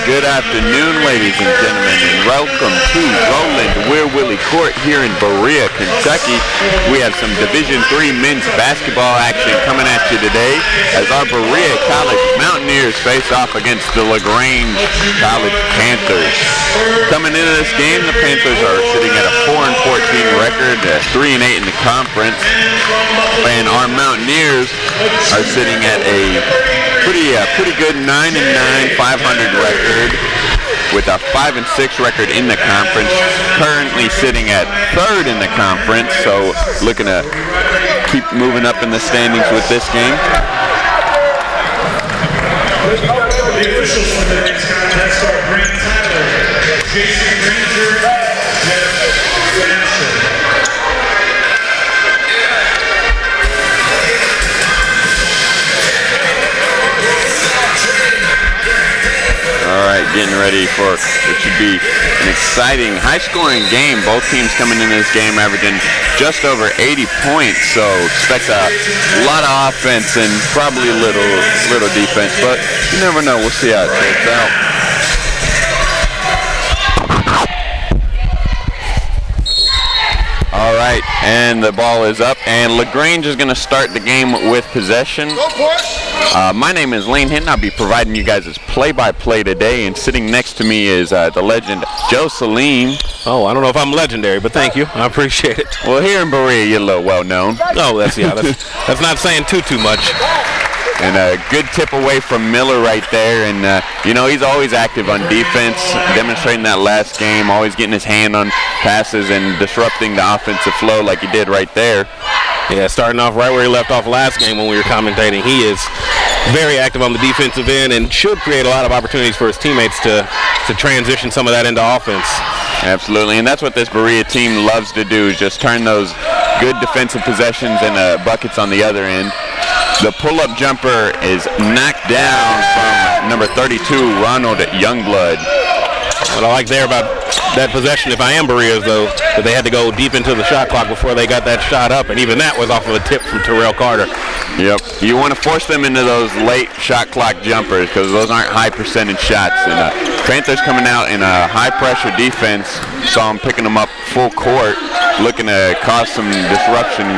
Good afternoon, ladies and gentlemen, and welcome to Roland Weir Willie Court here in Berea, Kentucky. We have some Division III men's basketball action coming at you today as our Berea College Mountaineers face off against the LaGrange College Panthers. Coming into this game, the Panthers are sitting at a 4-14 record, 3-8 in the conference, and our Mountaineers are sitting at a pretty good 9-9, 500 record with a 5-6 record in the conference. Currently sitting at third in the conference, so looking to keep moving up in the standings with this game. The officials for the next contest are Grant Tyler, Jason Granger, Jeff Sasser. All right, getting ready for what should be an exciting, high-scoring game. Both teams coming into this game averaging just over 80 points, so expect a lot of offense and probably a little defense, but you never know. We'll see how it shakes out. All right, and the ball is up, and LaGrange is going to start the game with possession. Go for it. My name is Lane Hinton. I'll be providing you guys this play-by-play today, and sitting next to me is the legend Joe Salim. Oh, I don't know if I'm legendary, but thank you. I appreciate it. Well, here in Berea, you're a little well-known. Oh, that's not saying too much. And a good tip away from Miller right there. And, he's always active on defense, demonstrating that last game, always getting his hand on passes and disrupting the offensive flow like he did right there. Yeah, starting off right where he left off last game when we were commentating. He is very active on the defensive end and should create a lot of opportunities for his teammates to transition some of that into offense. Absolutely, and that's what this Berea team loves to do, is just turn those good defensive possessions into buckets on the other end. The pull-up jumper is knocked down from number 32, Ronald Youngblood. What I like there about that possession, if I am Berea, though, that they had to go deep into the shot clock before they got that shot up, and even that was off of a tip from Terrell Carter. Yep, you want to force them into those late shot clock jumpers because those aren't high percentage shots. And Panthers coming out in a high-pressure defense, saw them picking them up full court, looking to cause some disruption.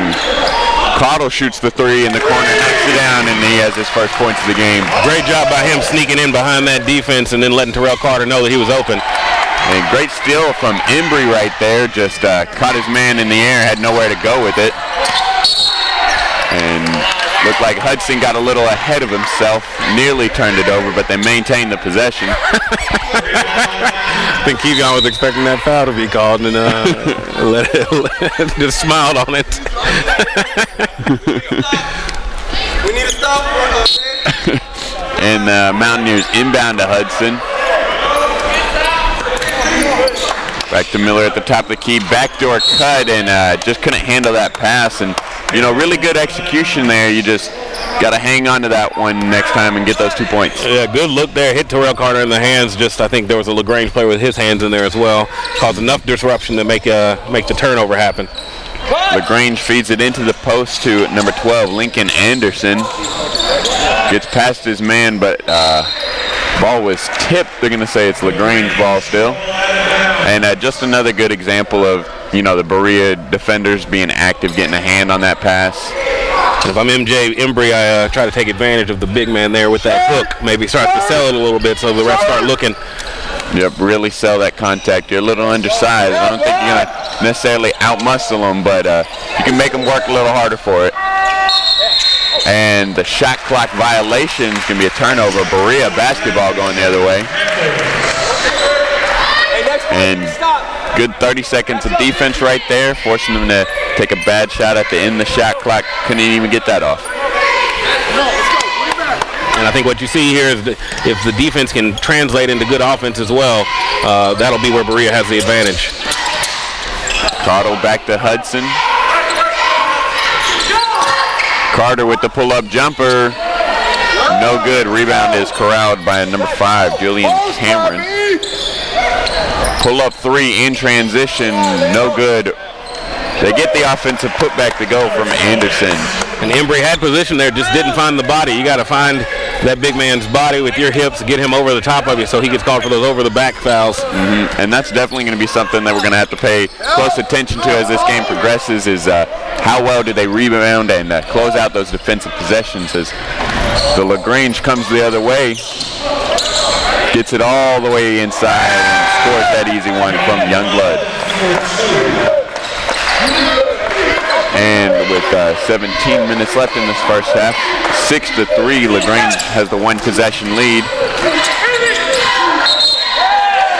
Cottle shoots the three in the corner, knocks it down, and he has his first points of the game. Great job by him sneaking in behind that defense and then letting Terrell Carter know that he was open. And great steal from Embry right there. Just caught his man in the air, had nowhere to go with it. And looked like Hudson got a little ahead of himself, nearly turned it over, but they maintained the possession. I think Keegan was expecting that foul to be called and just smiled on it. We need to stop. And Mountaineers inbound to Hudson. Back to Miller at the top of the key, backdoor cut, and just couldn't handle that pass. And really good execution there. You just got to hang on to that one next time and get those 2 points. Yeah, good look there. Hit Terrell Carter in the hands. I think there was a LaGrange player with his hands in there as well. Caused enough disruption to make the turnover happen. LaGrange feeds it into the post to number 12, Lincoln Anderson. Gets past his man, but ball was tipped. They're going to say it's LaGrange ball still. And just another good example of, the Berea defenders being active, getting a hand on that pass. If I'm MJ Embry, I try to take advantage of the big man there with that hook. Maybe start to sell it a little bit so the refs start looking. Yep, really sell that contact. You're a little undersized. I don't think you're going to necessarily outmuscle them, but you can make them work a little harder for it. And the shot clock violation is going to be a turnover. Berea basketball going the other way. And good 30 seconds of defense right there, forcing them to take a bad shot at the end of the shot clock. Couldn't even get that off. And I think what you see here is if the defense can translate into good offense as well, that'll be where Berea has the advantage. Cottle back to Hudson. Carter with the pull-up jumper. No good. Rebound is corralled by number 5, Julian Cameron. Pull-up three in transition. No good. They get the offensive putback to go from Anderson. And Embry had position there, just didn't find the body. You got to find that big man's body with your hips, get him over the top of you so he gets called for those over-the-back fouls. And that's definitely going to be something that we're going to have to pay close attention to as this game progresses is how well do they rebound and close out those defensive possessions as the LaGrange comes the other way, gets it all the way inside and scores that easy one from Youngblood. And with 17 minutes left in this first half, 6-3, LaGrange has the one possession lead.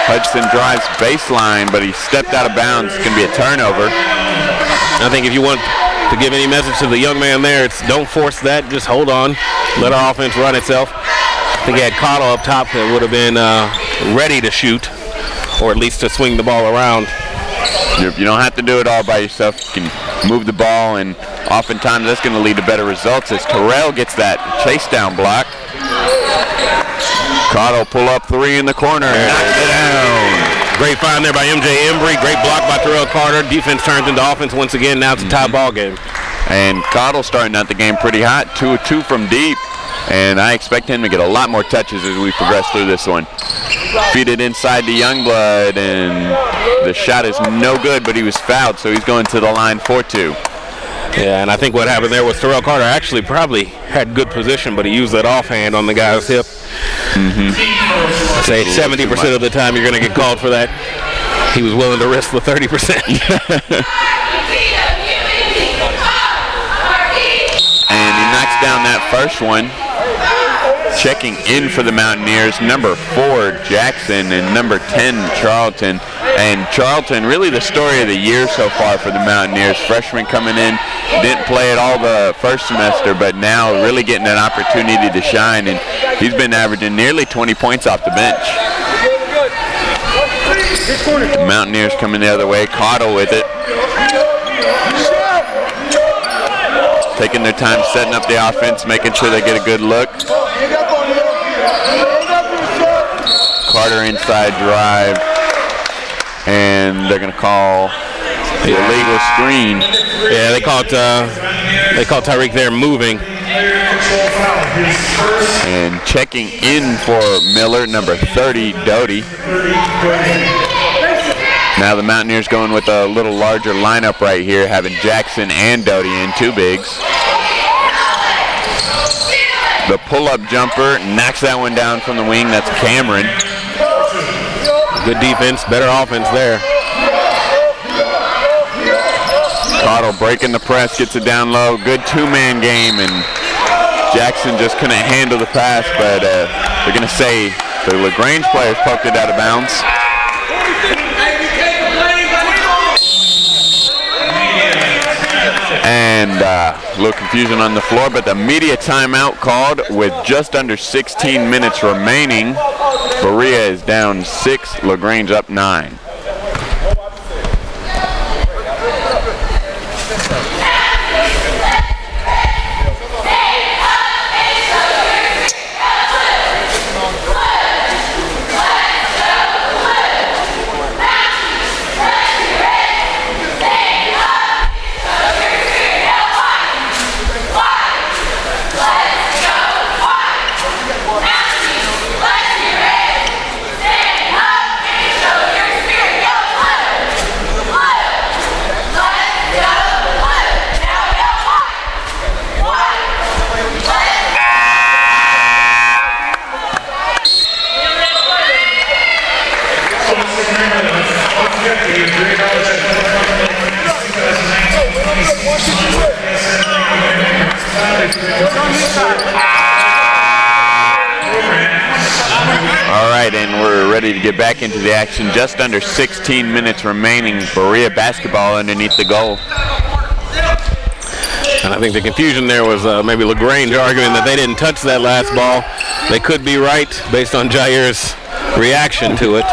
Hudson drives baseline, but he stepped out of bounds. It's going to be a turnover. I think if you want to give any message to the young man there, it's don't force that. Just hold on. Let our offense run itself. I think he had Cottle up top that would have been ready to shoot, or at least to swing the ball around. You don't have to do it all by yourself. You can move the ball, and oftentimes that's going to lead to better results as Terrell gets that chase down block. Cottle pull up three in the corner and knocks it down. Great find there by MJ Embry. Great block by Terrell Carter. Defense turns into offense once again. Now it's a tie ball game. And Cottle starting out the game pretty hot, 2-2 from deep. And I expect him to get a lot more touches as we progress through this one. Feed it inside to Youngblood, and the shot is no good, but he was fouled, so he's going to the line 4-2. Yeah, and I think what happened there was Terrell Carter actually probably had good position, but he used that offhand on the guy's hip. Say 70% of the time you're going to get called for that. He was willing to risk the 30%. And he knocks down that first one. Checking in for the Mountaineers, number 4, Jackson, and number 10, Charlton. And Charlton, really the story of the year so far for the Mountaineers. Freshman coming in, didn't play at all the first semester, but now really getting an opportunity to shine. And he's been averaging nearly 20 points off the bench. The Mountaineers coming the other way, Cottle with it. Taking their time setting up the offense, making sure they get a good look. Carter inside drive, and they're going to call the illegal screen. Yeah, they called Tyreek there moving. And checking in for Miller, number 30, Doty. Now the Mountaineers going with a little larger lineup right here, having Jackson and Doty in, two bigs. The pull-up jumper knocks that one down from the wing. That's Cameron. Good defense, better offense there. Cottle breaking the press, gets it down low. Good two-man game, and Jackson just couldn't handle the pass, but they're going to say the LaGrange players poked it out of bounds. And a little confusion on the floor, but the media timeout called with just under 16 minutes remaining. Berea is down 6, LaGrange up 9. All right, and we're ready to get back into the action. Just under 16 minutes remaining. Berea basketball underneath the goal. And I think the confusion there was maybe LaGrange arguing that they didn't touch that last ball. They could be right based on Jair's reaction to it.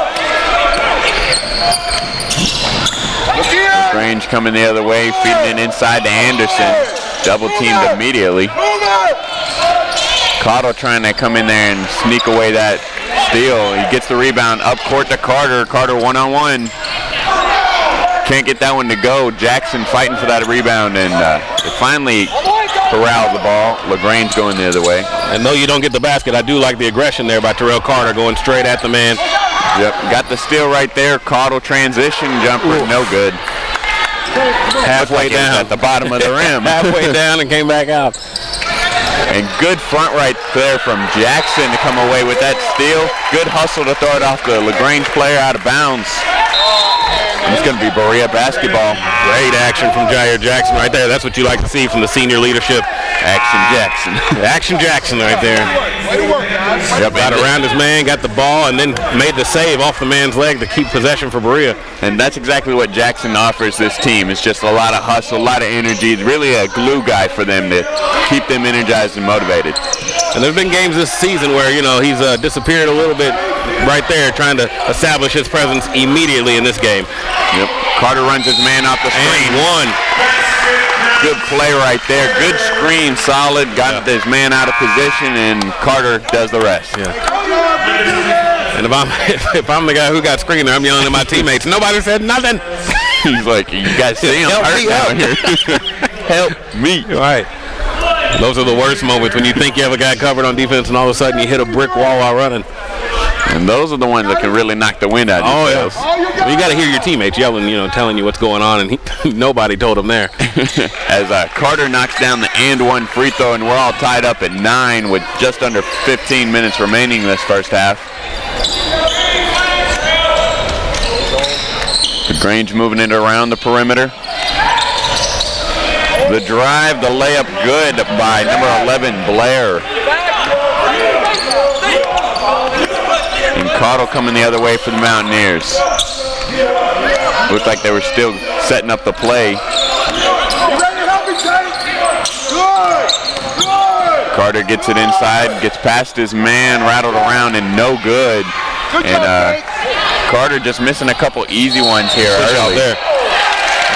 LaGrange coming the other way, feeding it inside to Anderson. Double teamed immediately. Cottle trying to come in there and sneak away that steal. He gets the rebound up court to Carter. Carter one-on-one. Can't get that one to go. Jackson fighting for that rebound, and they finally corral the ball. LaGrange going the other way. And though you don't get the basket, I do like the aggression there by Terrell Carter going straight at the man. Yep, got the steal right there. Caudle transition jumper, no good. Halfway down. At the bottom of the rim. Halfway down and came back out. And good front right there from Jackson to come away with that steal. Good hustle to throw it off the LaGrange player out of bounds. It's going to be Berea basketball. Great action from Jair Jackson right there. That's what you like to see from the senior leadership. Action Jackson. Action Jackson right there. Yep, got around his man, got the ball, and then made the save off the man's leg to keep possession for Berea. And that's exactly what Jackson offers this team. It's just a lot of hustle, a lot of energy. It's really a glue guy for them to keep them energized and motivated. And there's been games this season where, you know, he's disappeared a little bit right there, trying to establish his presence immediately in this game. Yep. Carter runs his man off the screen. And one. Good play right there. Good screen, solid. Got his man out of position, and Carter does the rest. Yeah. And if I'm the guy who got screened, I'm yelling at my teammates. Nobody said nothing. He's like, you guys see him hurt down here. Help me. All right. Those are the worst moments when you think you have a guy covered on defense, and all of a sudden you hit a brick wall while running. And those are the ones that can really knock the wind out of you. Well, you got to hear your teammates yelling, you know, telling you what's going on, and nobody told him there. As Carter knocks down the and one free throw, and we're all tied up at 9 with just under 15 minutes remaining this first half. LaGrange moving it around the perimeter. The drive, the layup good by number 11, Blair. And Caudle coming the other way for the Mountaineers. Looked like they were still setting up the play. Carter gets it inside, gets past his man, rattled around, and no good. And Carter just missing a couple easy ones here early. There.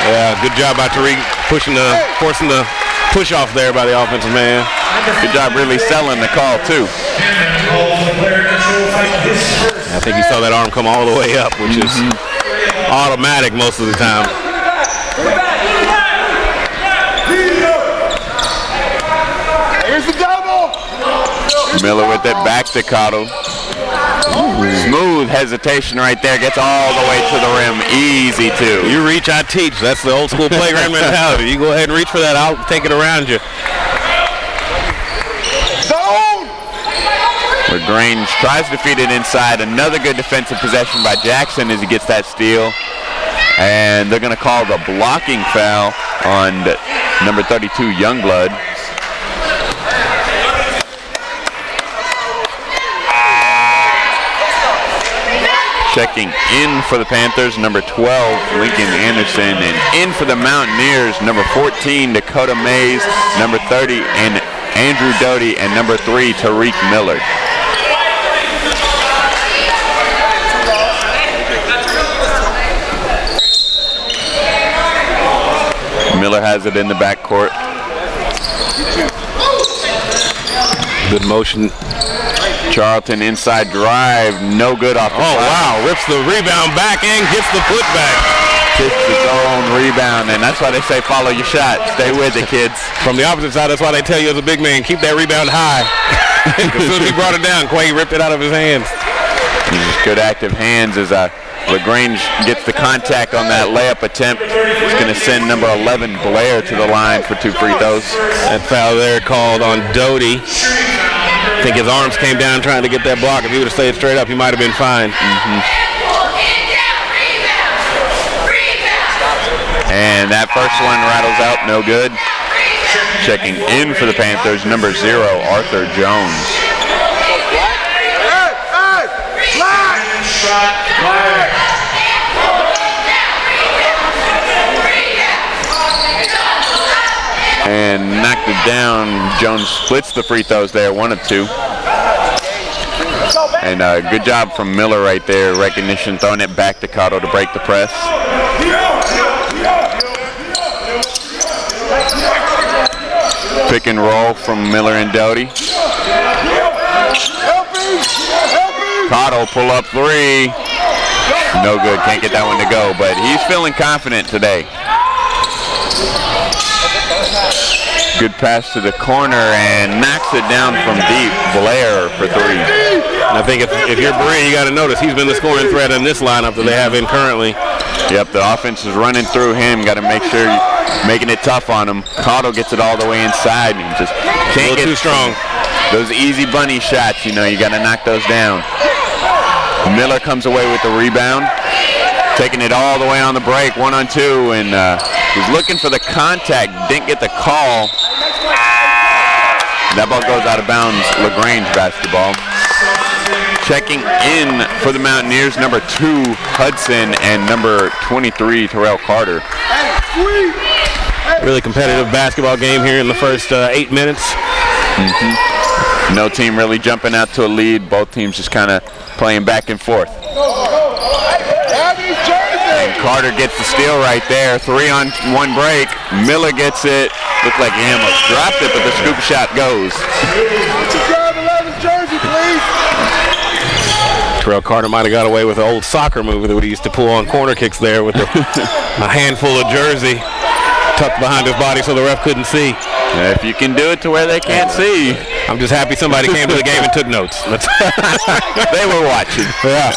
Yeah, good job by Tariq forcing the push off there by the offensive man. Good job really selling the call too. I think he saw that arm come all the way up, which is automatic most of the time. Here's the double. Miller with it back to Caudle. Smooth hesitation right there. Gets all the way to the rim. Easy too. You reach, I teach. That's the old school playground mentality. You go ahead and reach for that. I'll take it around you. Zone. LaGrange tries to feed it inside. Another good defensive possession by Jackson as he gets that steal. And they're going to call the blocking foul on number 32, Youngblood. Checking in for the Panthers, number 12, Lincoln Anderson, and in for the Mountaineers, number 14, Dakota Mays, number 30, and Andrew Doty, and number 3, Tariq Miller. Miller has it in the backcourt. Good motion. Charlton inside drive, no good off the wow, rips the rebound back and gets the putback. Gets his own rebound, and that's why they say follow your shot. Stay with it, kids. From the opposite side, that's why they tell you as a big man, keep that rebound high. As soon as he brought it down, Quay ripped it out of his hands. Good active hands as LaGrange gets the contact on that layup attempt. He's going to send number 11, Blair, to the line for 2 free throws. That foul there called on Doty. I think his arms came down trying to get that block. If he would have stayed straight up, he might have been fine. And that first one rattles out, no good. Checking in for the Panthers, number 0, Arthur Jones. And knocked it down. Jones splits the free throws there, 1 of 2. And good job from Miller right there. Recognition, throwing it back to Caudle to break the press. Pick and roll from Miller and Doty. Caudle pull up 3. No good, can't get that one to go, but he's feeling confident today. Good pass to the corner and knocks it down from deep. Blair for three. And I think if you're Berea, you got to notice he's been the scoring threat in this lineup that they have in currently. Yep, the offense is running through him. Got to make sure you're making it tough on him. Cotto gets it all the way inside and just can't get too strong. Those easy bunny shots, you got to knock those down. Miller comes away with the rebound, taking it all the way on the break, 1-on-2, and was looking for the contact, didn't get the call. That ball goes out of bounds, LaGrange basketball. Checking in for the Mountaineers, number 2, Hudson, and number 23, Terrell Carter. Really competitive basketball game here in the first 8 minutes. No team really jumping out to a lead. Both teams just kind of playing back and forth. And Carter gets the steal right there. 3-on-1 break. Miller gets it. Looked like he almost dropped it, but the scoop shot goes. Terrell Carter might have got away with the old soccer move that he used to pull on corner kicks there with a handful of jersey tucked behind his body so the ref couldn't see. If you can do it to where they can't see. I'm just happy somebody came to the game and took notes. They were watching. Yeah.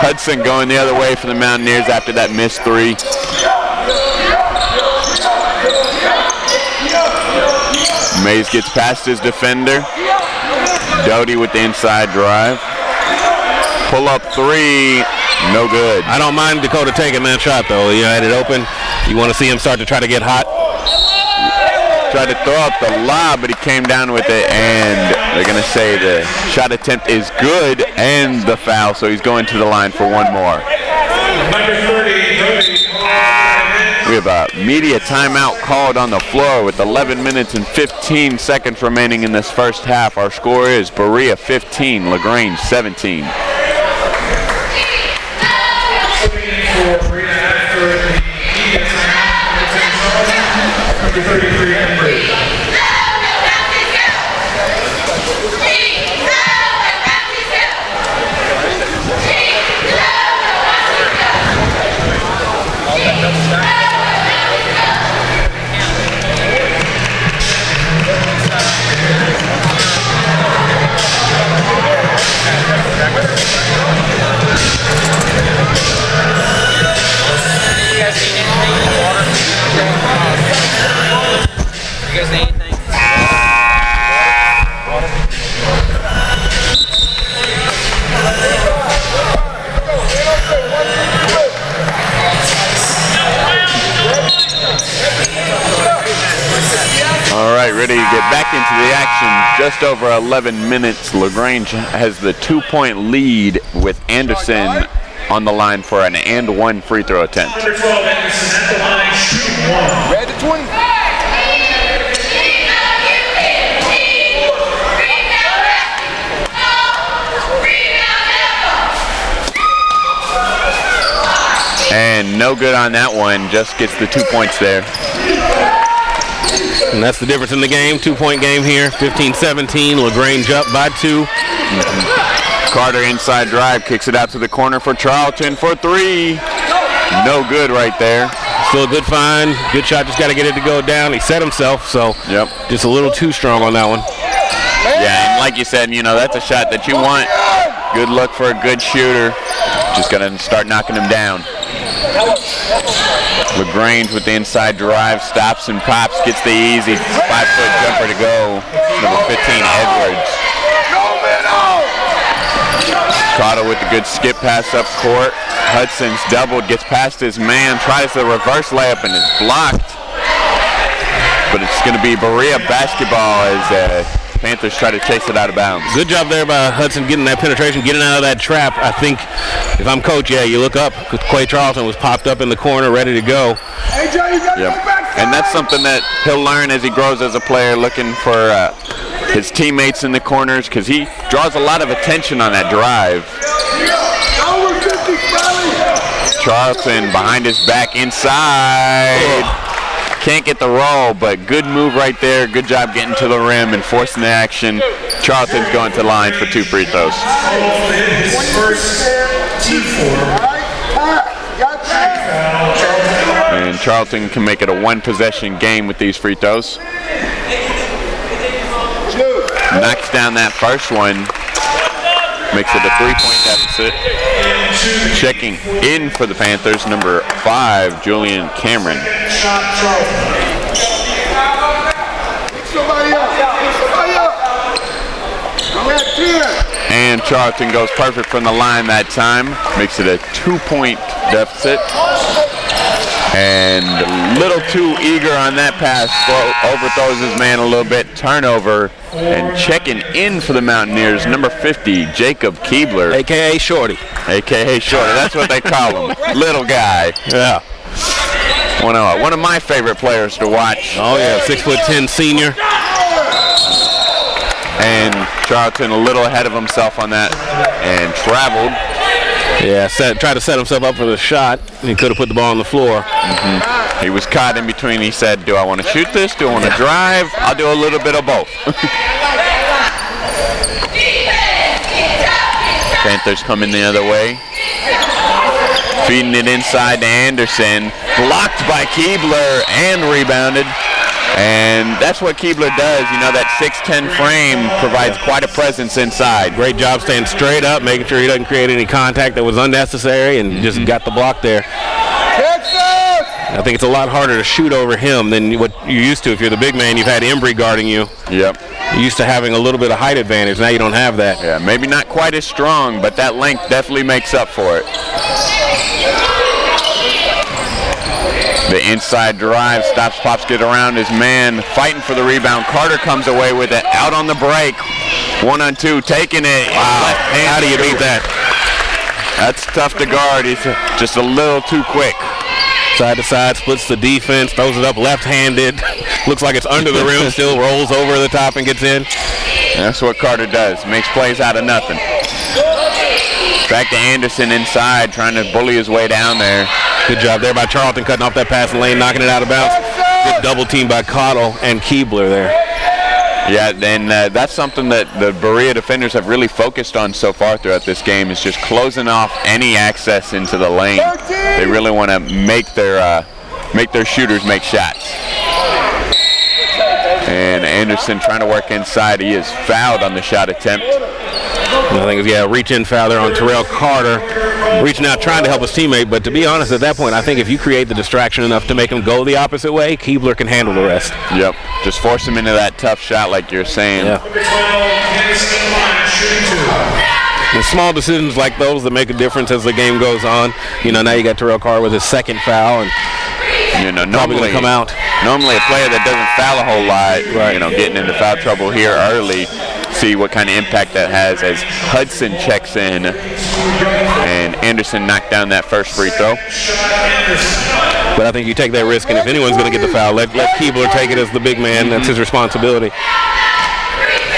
Hudson going the other way for the Mountaineers after that missed three. Mays gets past his defender. Doty with the inside drive. Pull up three, no good. I don't mind Dakota taking that shot though. You had it open. You want to see him start to try to get hot. Tried to throw up the lob, but he came down with it, and they're going to say the shot attempt is good and the foul, so he's going to the line for one more. We have a media timeout called on the floor with 11 minutes and 15 seconds remaining in this first half. Our score is Berea 15, LaGrange 17. You guys need anything? All right, ready to get back into the action. Just over 11 minutes. LaGrange has the 2-point lead with Anderson on the line for an and one free throw attempt. Number 12, Anderson at the line, shooting one. Red to 20. And no good on that one, just gets the 2 points there. And that's the difference in the game. 2-point game here, 15-17. LaGrange up by 2. Carter inside drive, kicks it out to the corner for Charlton for three. No good right there. Still a good find. Good shot, just got to get it to go down. He set himself, so just a little too strong on that one. Yeah, and like you said, that's a shot that you want. Good look for a good shooter. Just got to start knocking him down. LaGrange with the inside drive, stops and pops, gets the easy 5-foot jumper to go. Number 15, Edwards. Cotto with the good skip pass up court. Hudson's doubled, gets past his man, tries the reverse layup and is blocked. But it's going to be Berea basketball as Panthers try to chase it out of bounds. Good job there by Hudson getting that penetration, getting out of that trap. I think if I'm coach, you look up because Quay Charlton was popped up in the corner ready to go. And that's something that he'll learn as he grows as a player, looking for his teammates in the corners because he draws a lot of attention on that drive. Charlton behind his back inside. Can't get the roll, but good move right there. Good job getting to the rim and forcing the action. Charlton's going to the line for 2 free throws. And and Charlton can make it a one-possession game with these free throws. Knocks down that first one. Makes it a 3-point deficit. Checking in for the Panthers, number 5, Julian Cameron. And Charlton goes perfect from the line that time. Makes it a 2-point deficit. And a little too eager on that pass. Overthrows his man a little bit. Turnover. And checking in for the Mountaineers, number 50, Jacob Keebler. A.K.A. Shorty. A.K.A. Shorty. That's what they call him. Little guy. Yeah. One of my favorite players to watch. Oh, yeah. 6'10" senior. And Charlton a little ahead of himself on that and traveled. Yeah, tried to set himself up for the shot. He could have put the ball on the floor. He was caught in between. He said, do I want to shoot this? Do I want to drive? I'll do a little bit of both. Panthers coming the other way. Feeding it inside to Anderson. Blocked by Keebler and rebounded. And that's what Keebler does. You know, that 6'10" frame provides quite a presence inside. Great job staying straight up, making sure he doesn't create any contact that was unnecessary, and just got the block there. I think it's a lot harder to shoot over him than what you're used to. If you're the big man, you've had Embry guarding you. Yep. You're used to having a little bit of height advantage. Now you don't have that. Yeah, maybe not quite as strong, but that length definitely makes up for it. The inside drive, stops, pops, get around his man, fighting for the rebound. Carter comes away with it, out on the break. 1-on-2, taking it. Wow, how do you beat that? That's tough to guard. He's just a little too quick. Side to side, splits the defense, throws it up left-handed. Looks like it's under the rim, still rolls over the top and gets in. That's what Carter does, makes plays out of nothing. Back to Anderson inside, trying to bully his way down there. Good job there by Charlton, cutting off that passing lane, knocking it out of bounds. Good double team by Cottle and Keebler there. Yeah, and that's something that the Berea defenders have really focused on so far throughout this game, is just closing off any access into the lane. They really want to make their shooters make shots. And Anderson trying to work inside. He is fouled on the shot attempt. I think it's, reach-in foul there on Terrell Carter. Reaching out, trying to help his teammate, but to be honest, at that point, I think if you create the distraction enough to make him go the opposite way, Keebler can handle the rest. Yep, just force him into that tough shot like you're saying. Yeah. And small decisions like those that make a difference as the game goes on. You know, now you got Terrell Carter with his second foul, and probably going to come out. Normally a player that doesn't foul a whole lot, getting into foul trouble here early, see what kind of impact that has as Hudson checks in and Anderson knocked down that first free throw. But I think you take that risk, and if anyone's going to get the foul, let Keebler take it as the big man. That's his responsibility.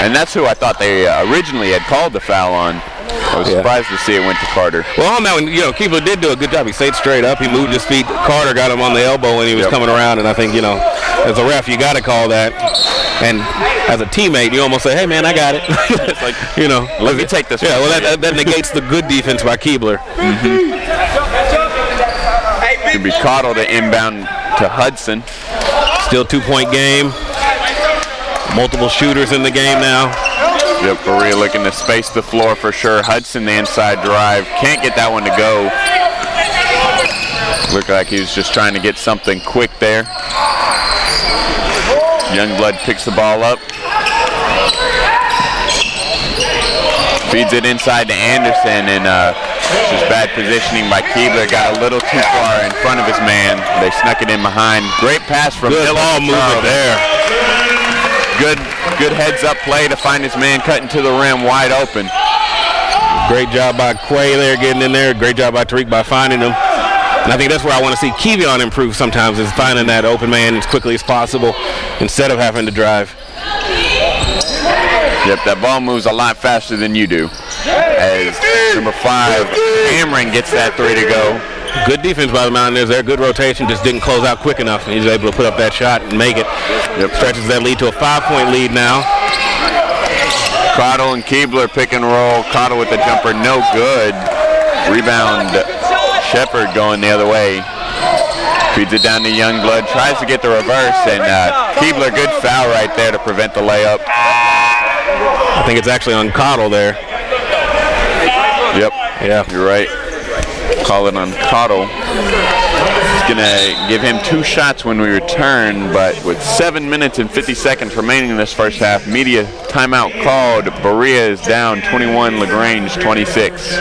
And that's who I thought they originally had called the foul on. I was surprised to see it went to Carter. Well, on that one, Keebler did do a good job. He stayed straight up. He moved his feet. Carter got him on the elbow when he was coming around, and I think, as a ref, you got to call that. And as a teammate, you almost say, hey, man, I got it. It's like, let me take this. Yeah, well, that negates the good defense by Keebler. It could be Cottle to inbound to Hudson. Still 2-point game. Multiple shooters in the game now. Yep, Berea looking to space the floor for sure. Hudson, the inside drive. Can't get that one to go. Looked like he was just trying to get something quick there. Youngblood picks the ball up. Feeds it inside to Anderson, and just bad positioning by Keebler. Got a little too far in front of his man. They snuck it in behind. Great pass from Good ball movement there. Good heads-up play to find his man cutting to the rim wide open. Great job by Quay there getting in there. Great job by Tariq by finding him. And I think that's where I want to see Kevion improve sometimes, is finding that open man as quickly as possible instead of having to drive. Yep, that ball moves a lot faster than you do. As number 5, Cameron gets that 3 to go. Good defense by the Mountaineers there. Good rotation, just didn't close out quick enough. He's able to put up that shot and make it. Yep. Stretches that lead to a 5-point lead now. Cottle and Keebler pick and roll. Cottle with the jumper, no good. Rebound, Shepard going the other way. Feeds it down to Youngblood, tries to get the reverse, and Keebler, good foul right there to prevent the layup. I think it's actually on Cottle there. Yep. Yeah. You're right. Call it on Cottle. It's going to give him 2 shots when we return, but with 7 minutes and 50 seconds remaining in this first half, media timeout called. Berea is down 21, LaGrange 26.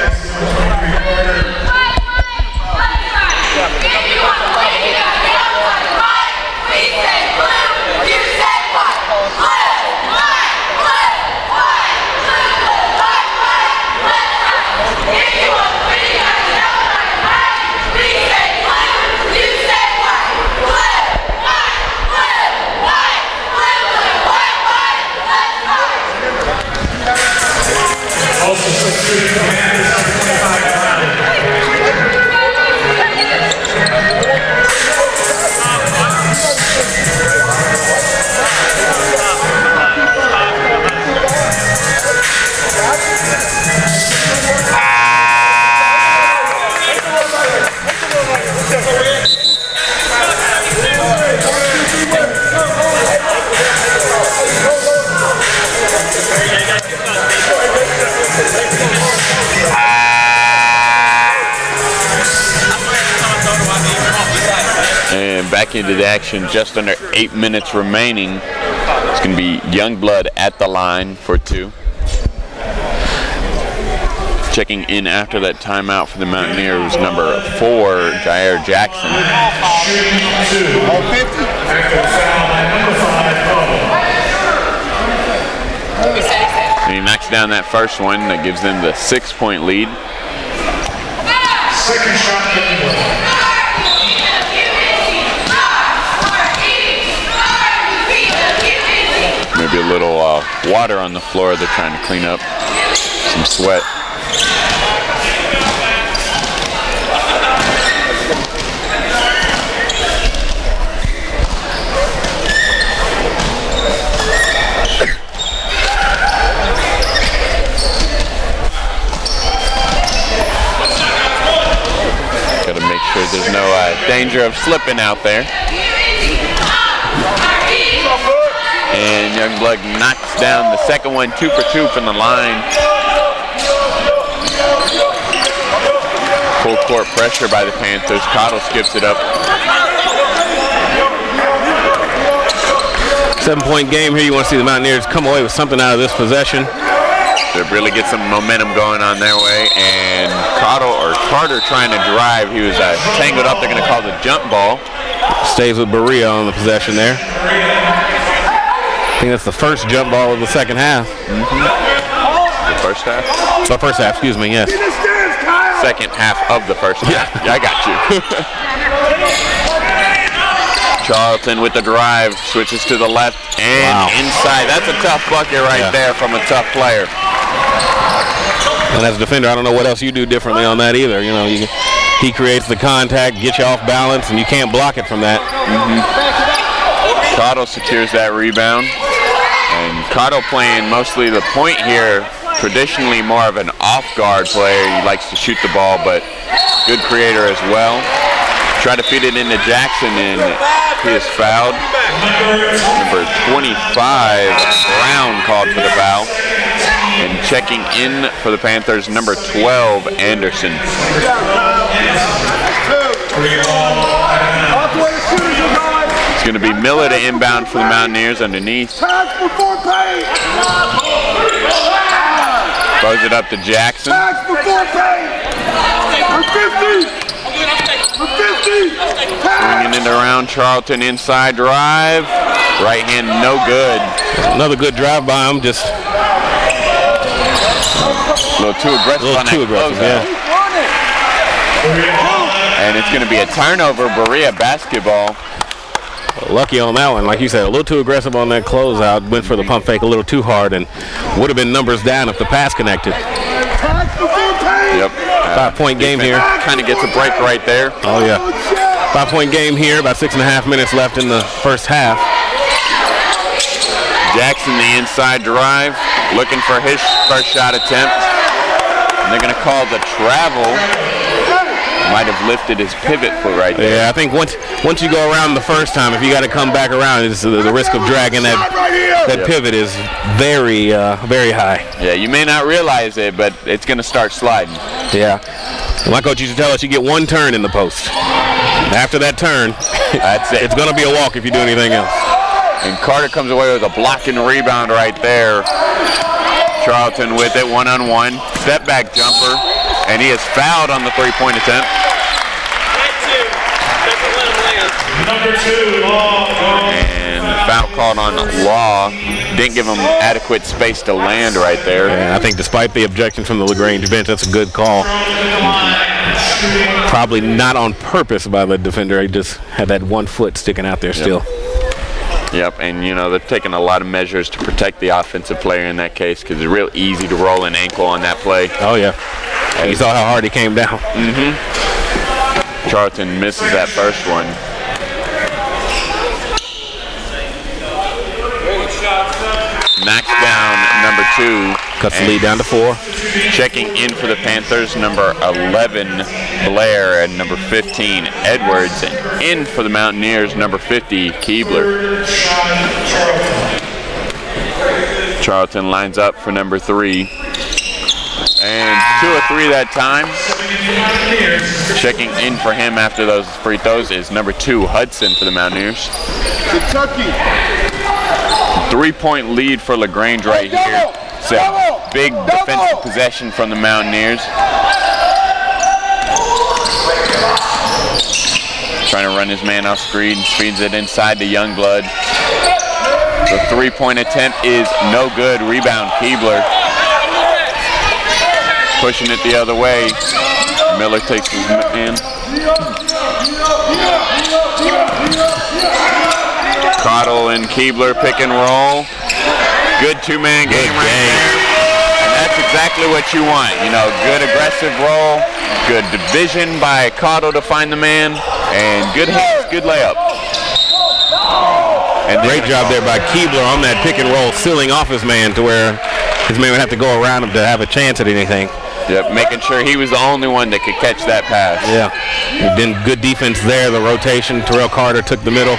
And back into the action, just under 8 minutes remaining. It's going to be Youngblood at the line for 2. Checking in after that timeout for the Mountaineers, number 4, Jair Jackson. And he knocks down that first one. That gives them the 6-point lead. Second shot, Maybe a little water on the floor. They're trying to clean up some sweat. Got to make sure there's no danger of slipping out there. And Youngblood knocks down the second one, 2 for 2 from the line. Full court pressure by the Panthers. Cottle skips it up. 7-point game here. You want to see the Mountaineers come away with something out of this possession. To really get some momentum going on their way. And Carter trying to drive. He was tangled up. They're going to call the jump ball. Stays with Berea on the possession there. I think that's the first jump ball of the second half. The first half? The first half, excuse me, yes. Second half of the first half. Yeah, I got you. Charlton with the drive, switches to the left and inside. That's a tough bucket right there from a tough player. And as a defender, I don't know what else you do differently on that either. You know, he creates the contact, gets you off balance, and you can't block it from that. Cottle secures that rebound. And Cottle playing mostly the point here, traditionally more of an off-guard player. He likes to shoot the ball, but good creator as well. Try to feed it into Jackson, and he is fouled. Number 25, Brown called for the foul. And checking in for the Panthers, number 12, Anderson. It's going to be Miller to inbound for the Mountaineers underneath. Throws it up to Jackson. Swinging it around Charlton, inside drive. Right hand, no good. Another good drive by him, just a little too aggressive on that closeout. And it's going to be a turnover, Berea basketball. Lucky on that one. Like you said, a little too aggressive on that closeout. Went for the pump fake a little too hard and would have been numbers down if the pass connected. Yep. 5-point game here. Kind of gets a break right there. Oh, yeah. 5-point game here. About 6.5 minutes left in the first half. Jackson, the inside drive, looking for his first shot attempt. And they're going to call the travel. Might have lifted his pivot foot right there. Yeah, I think once you go around the first time, if you got to come back around, it's the risk of dragging that pivot is very, very high. Yeah, you may not realize it, but it's going to start sliding. Yeah. My coach used to tell us you get one turn in the post. After that turn, that's it. It's going to be a walk if you do anything else. And Carter comes away with a block and rebound right there. Charlton with it, one-on-one. Step back jumper. And he is fouled on the three-point attempt. Number 2, Law. And foul called on Law. Didn't give him adequate space to land right there. Yeah, I think despite the objection from the LaGrange bench, that's a good call. Probably not on purpose by the defender. He just had that 1 foot sticking out there still. Yep, and they're taking a lot of measures to protect the offensive player in that case because it's real easy to roll an ankle on that play. Oh, yeah. You saw how hard he came down. Charlton misses that first one. Knocks down number 2. Cuts the lead down to 4. Checking in for the Panthers, number 11, Blair, and number 15, Edwards. And in for the Mountaineers, number 50, Keebler. Charlton lines up for number 3. And 2 or 3 that time. Checking in for him after those free throws is number 2, Hudson, for the Mountaineers. Kentucky. 3-point lead for LaGrange right here. It's a big defensive possession from the Mountaineers. Trying to run his man off screen, feeds it inside to Youngblood. The 3-point attempt is no good. Rebound, Keebler. Pushing it the other way. Miller takes his man. Cottle and Keebler pick and roll. Good 2-man game right there. And that's exactly what you want. Good aggressive roll. Good division by Cottle to find the man. And good hands, good layup. And great job there by Keebler on that pick and roll, sealing off his man to where his man would have to go around him to have a chance at anything. Yep, making sure he was the only one that could catch that pass. Yeah. Then good defense there, the rotation. Terrell Carter took the middle.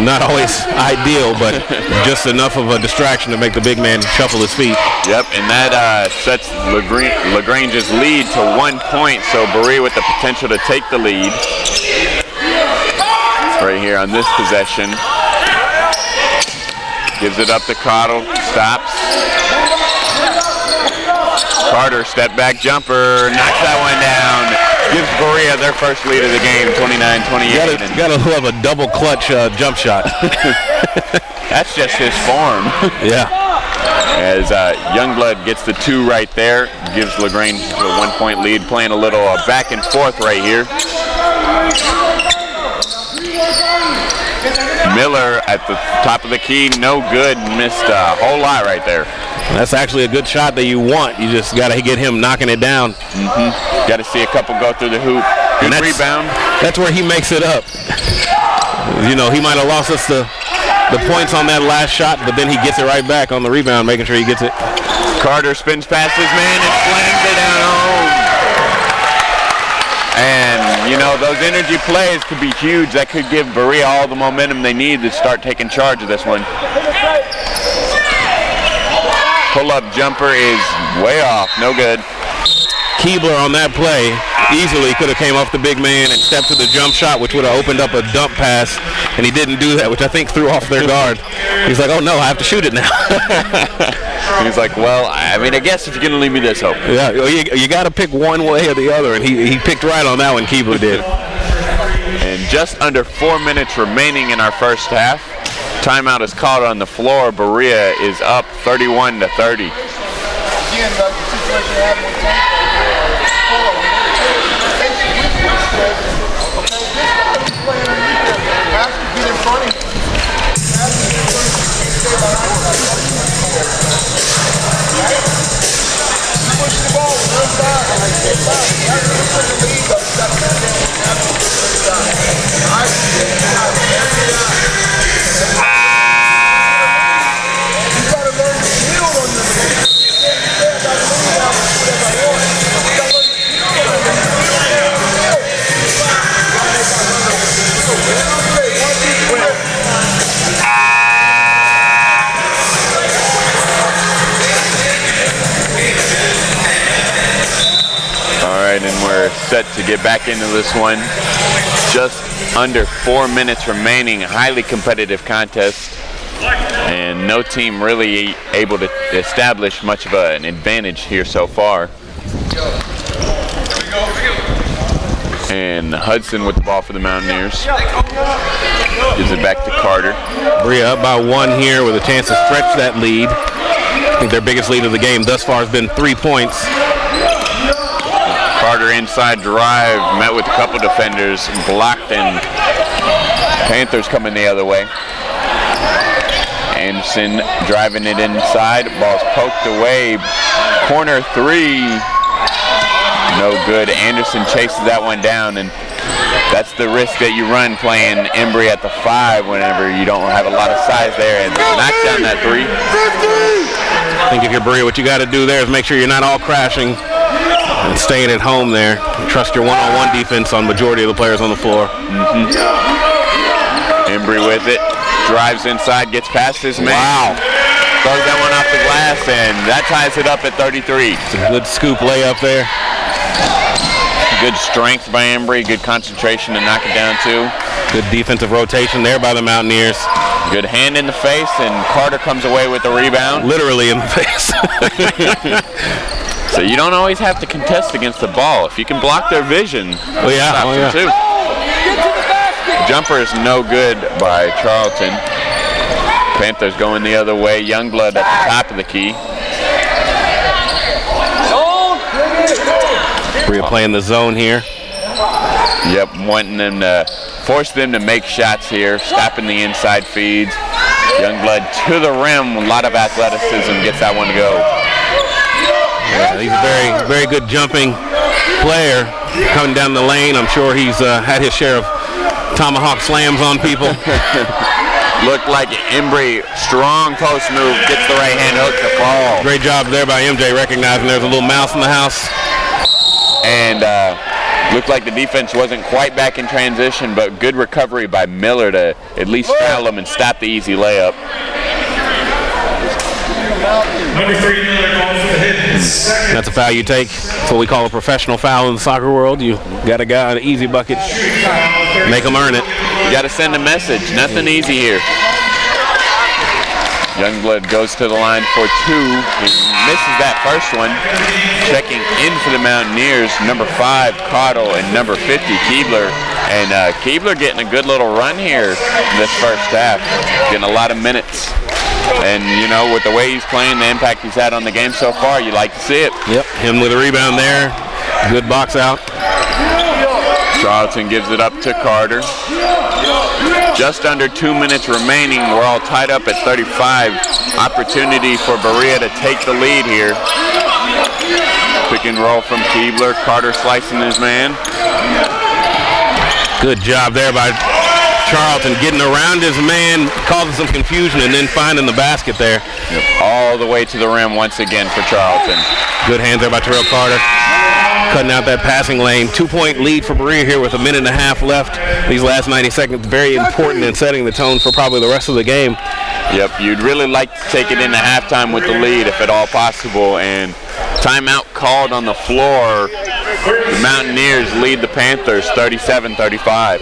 Not always ideal, but just enough of a distraction to make the big man shuffle his feet. Yep, and that sets LaGrange's lead to 1 point, so Berea with the potential to take the lead. Right here on this possession. Gives it up to Cottle, stops. Carter, step back jumper, knocks that one down. Gives Berea their first lead of the game, 29-28. Gotta love a double clutch jump shot. That's just his form. Yeah. As Youngblood gets the 2 right there, gives LaGrange a 1-point lead, playing a little back and forth right here. Miller at the top of the key, no good, missed a whole lot right there. That's actually a good shot that you want. You just got to get him knocking it down. Got to see a couple go through the hoop. Good rebound. That's where he makes it up. He might have lost us the points on that last shot, but then he gets it right back on the rebound, making sure he gets it. Carter spins past his man and slams it down home. And, those energy plays could be huge. That could give Berea all the momentum they need to start taking charge of this one. Pull-up jumper is way off, no good. Keebler on that play easily could have came off the big man and stepped to the jump shot, which would have opened up a dump pass, and he didn't do that, which I think threw off their guard. He's like, oh no, I have to shoot it now. He's like, well, I guess if you're going to leave me this open. Yeah, you got to pick one way or the other, and he picked right on that one, Keebler did. And just under 4 minutes remaining in our first half. Timeout is called on the floor. Berea is up 31-30. Again, the situation you have with get in front of you. Push the ball, real fast. right, and we're set to get back into this one. Just under 4 minutes remaining, highly competitive contest, and no team really able to establish much of an advantage here so far. And Hudson with the ball for the Mountaineers. Gives it back to Carter. Berea up by 1 here with a chance to stretch that lead. I think their biggest lead of the game thus far has been 3 points. Carter inside drive, met with a couple defenders, blocked, and Panthers coming the other way. Anderson driving it inside, ball's poked away. Corner 3, no good. Anderson chases that one down, and that's the risk that you run playing Embry at the 5 whenever you don't have a lot of size there, and knock down that 3. I think if you're Berea, what you got to do there is make sure you're not all crashing and staying at home there. Trust your one-on-one defense on majority of the players on the floor. Embry with it, drives inside, gets past his man. Wow. Throws that one off the glass, and that ties it up at 33. It's a good scoop layup there. Good strength by Embry, good concentration to knock it down too. Good defensive rotation there by the Mountaineers. Good hand in the face, and Carter comes away with the rebound. Literally in the face. So you don't always have to contest against the ball. If you can block their vision, oh yeah. too. The jumper is no good by Charlton. Panthers going the other way. Youngblood at the top of the key. Berea playing the zone here. Yep, wanting them to force them to make shots here, stopping the inside feeds. Youngblood to the rim, a lot of athleticism, gets that one to go. Yeah, he's a very, very good jumping player coming down the lane. I'm sure he's had his share of tomahawk slams on people. Looked like Embry, strong post move, gets the right hand hook to fall. Great job there by MJ recognizing there's a little mouse in the house. And looked like the defense wasn't quite back in transition, but good recovery by Miller to at least foul him and stop the easy layup. Number 3, Miller calls for the hit. Second. That's a foul you take. That's what we call a professional foul in the soccer world. You got a guy on an easy bucket, make him earn it. You got to send a message. Nothing easy here. Youngblood goes to the line for 2. He misses that first one. Checking in for the Mountaineers, number 5, Cottle, and number 50, Keebler. And Keebler getting a good little run here this first half. Getting a lot of minutes. And, you know, with the way he's playing, the impact he's had on the game so far, you like to see it. Yep, him with a rebound there. Good box out. Charlton gives it up to Carter. Just under 2 minutes remaining. We're all tied up at 35. Opportunity for Berea to take the lead here. Pick and roll from Keebler. Carter slicing his man. Good job there by Charlton getting around his man, causing some confusion, and then finding the basket there. Yep. All the way to the rim once again for Charlton. Good hands there by Terrell Carter. Cutting out that passing lane. 2-point lead for Berea here with a minute and a half left. These last 90 seconds very important in setting the tone for probably the rest of the game. Yep, you'd really like to take it into halftime with the lead if at all possible. And timeout called on the floor. The Mountaineers lead the Panthers 37-35.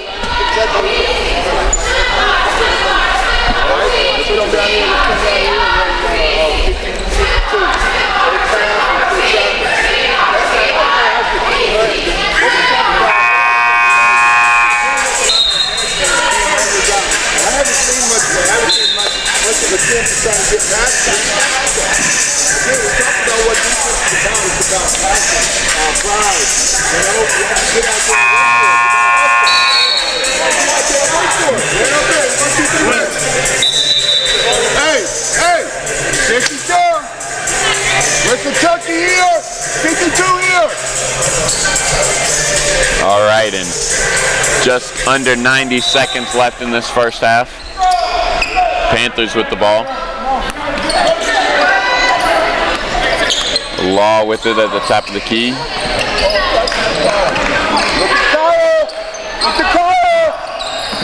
Hey, 52. Where's Kentucky here? 52 here. All right, and just under 90 seconds left in this first half. Panthers with the ball. Law with it at the top of the key.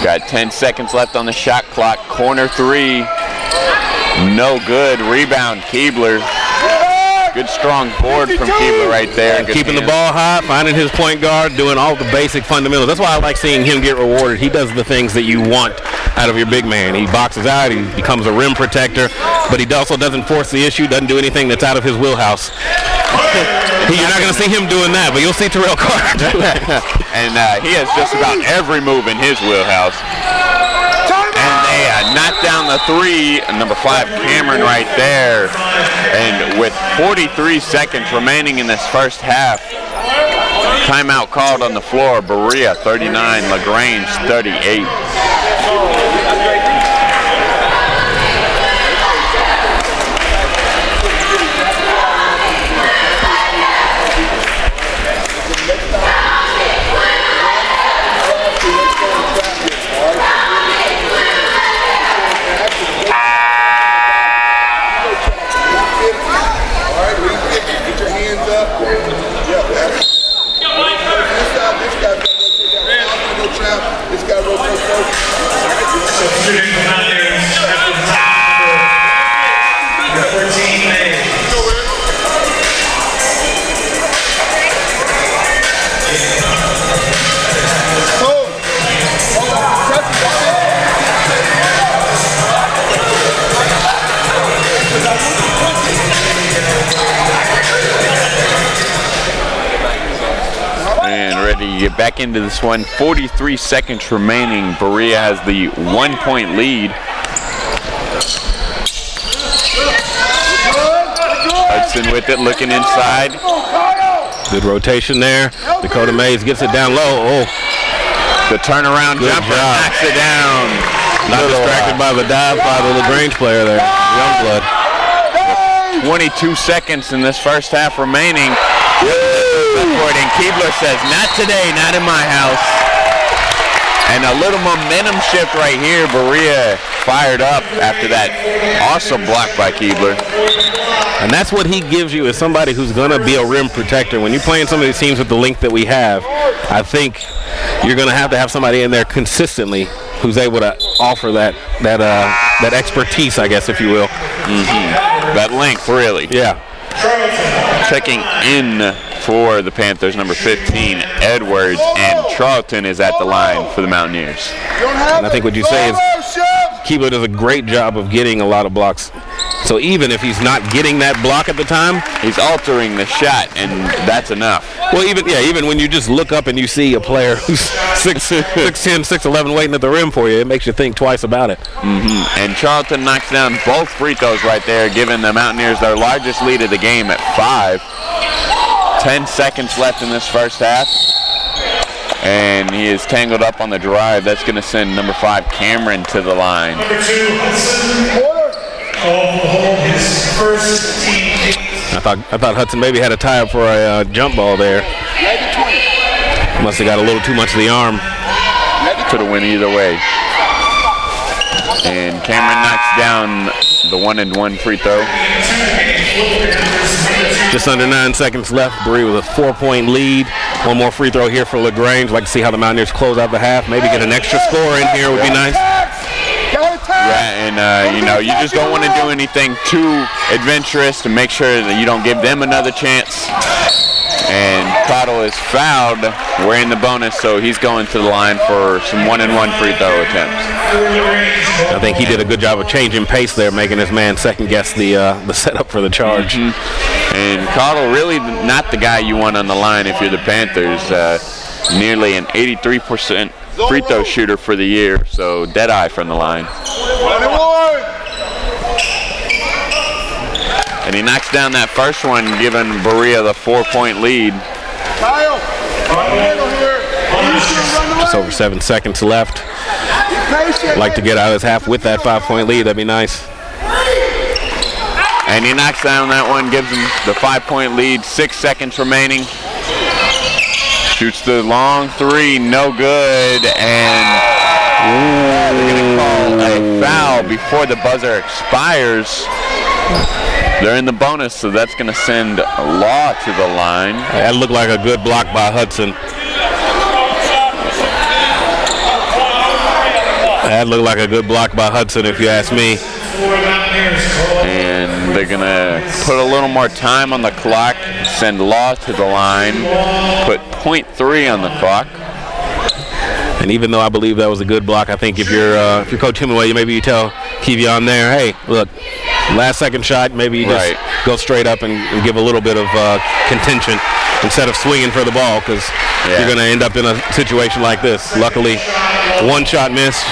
Got 10 seconds left on the shot clock. Corner 3. No good. Rebound, Keebler. Good strong board from Keebler right there. Good Keeping the ball high, finding his point guard, doing all the basic fundamentals. That's why I like seeing him get rewarded. He does the things that you want out of your big man. He boxes out, he becomes a rim protector, but he also doesn't force the issue, doesn't do anything that's out of his wheelhouse. You're not going to see him doing that, but you'll see Terrell Carter do it. And he has just about every move in his wheelhouse. And they knocked down the three, number 5, Cameron right there. And with 43 seconds remaining in this first half, timeout called on the floor. Berea 39, LaGrange 38. Substituting the Mountaineers at the top, number 14, May. And ready to get back into this one. 43 seconds remaining. Berea has the 1-point lead. Hudson with it, looking inside. Good rotation there. Dakota Mays gets it down low. Oh, The turnaround Good jumper job. knocks it down. not distracted by the dive by the LaGrange player there. Youngblood. 22 seconds in this first half remaining. And Keebler says, not today, not in my house. And a little momentum shift right here. Berea fired up after that awesome block by Keebler. And that's what he gives you, is somebody who's going to be a rim protector. When you're playing some of these teams with the length that we have, I think you're going to have somebody in there consistently who's able to offer that expertise, I guess, if you will. That length, really. Yeah. Checking in for the Panthers, number 15, Edwards, and Charlton is at the line for the Mountaineers. And I think what you say is Keebler does a great job of getting a lot of blocks. So even if he's not getting that block at the time, He's altering the shot, and that's enough. well, even when you just look up and you see a player who's 6'10", 6'11", waiting at the rim for you, it makes you think twice about it. And Charlton knocks down both free throws right there, giving the Mountaineers their largest lead of the game at 5. 10 seconds left in this first half. And he is tangled up on the drive. That's going to send number 5, Cameron, to the line. Number 2, Hudson. Hold his first team. I thought Hudson maybe had a tie-up for a jump ball there. Must have got a little too much of the arm. Could have went either way. And Cameron knocks down the 1-and-1 free throw. Just under 9 seconds left. Berea with a 4-point lead. One more free throw here for LaGrange. Like to see how the Mountaineers close out the half. Maybe get an extra score in here would be nice. Yeah, and you just don't want to do anything too adventurous to make sure that you don't give them another chance. And Cottle is fouled. We're in the bonus, so he's going to the line for some 1-and-1 free throw attempts. I think he did a good job of changing pace there, making his man second guess the setup for the charge. And Cottle really not the guy you want on the line if you're the Panthers. Nearly an 83% free throw shooter for the year, so dead eye from the line. And he knocks down that first one, giving Berea the 4-point lead. Just over 7 seconds left. Like to get out of this half with that 5-point lead. That'd be nice. And he knocks down that one, gives him the 5-point lead. 6 seconds remaining. Shoots the long three, no good, and they're going to call a foul before the buzzer expires. They're in the bonus, so that's going to send Law to the line. That looked like a good block by Hudson. That looked like a good block by Hudson, if you ask me. And They're going to put a little more time on the clock, send Law to the line, put .3 on the clock. And even though I believe that was a good block, I think if you're Coach Hemingway, maybe you tell Kevion there, hey, look, last second shot, maybe you just go straight up and give a little bit of contention instead of swinging for the ball, because you're going to end up in a situation like this. Luckily, one shot missed.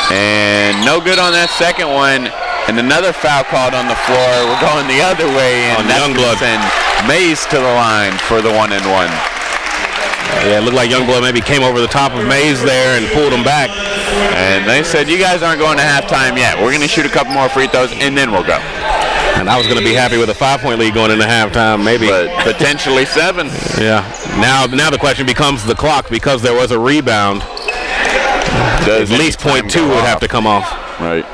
And no good on that second one. And another foul called on the floor. We're going the other way, and that's going to send Mays to the line for the 1-and-1. Yeah, it looked like Youngblood maybe came over the top of Mays there and pulled him back. And they said, you guys aren't going to halftime yet. We're going to shoot a couple more free throws, and then we'll go. And I was going to be happy with a 5-point lead going into halftime, maybe. But potentially 7. Yeah. Now the question becomes the clock, because there was a rebound. At least .2 would have to come off. Right.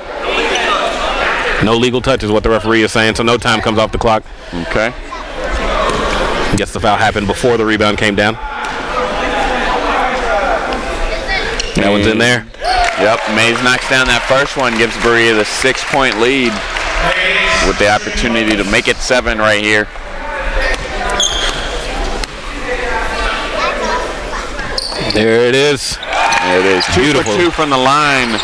No legal touch is what the referee is saying, so no time comes off the clock. Okay. I guess the foul happened before the rebound came down. That one's in there. Yep, Mays knocks down that first one, gives Berea the 6-point lead with the opportunity to make it 7 right here. There it is. There it is. Beautiful. 2 for 2 from the line.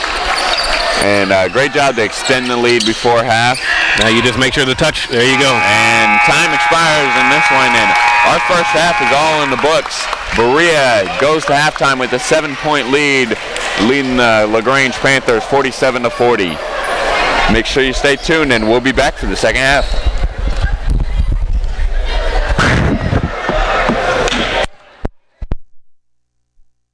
And great job to extend the lead before half. Now you just make sure to touch. There you go. And time expires in this one, and our first half is all in the books. Berea goes to halftime with a 7-point lead, leading the LaGrange Panthers 47-40. Make sure you stay tuned, and we'll be back for the second half.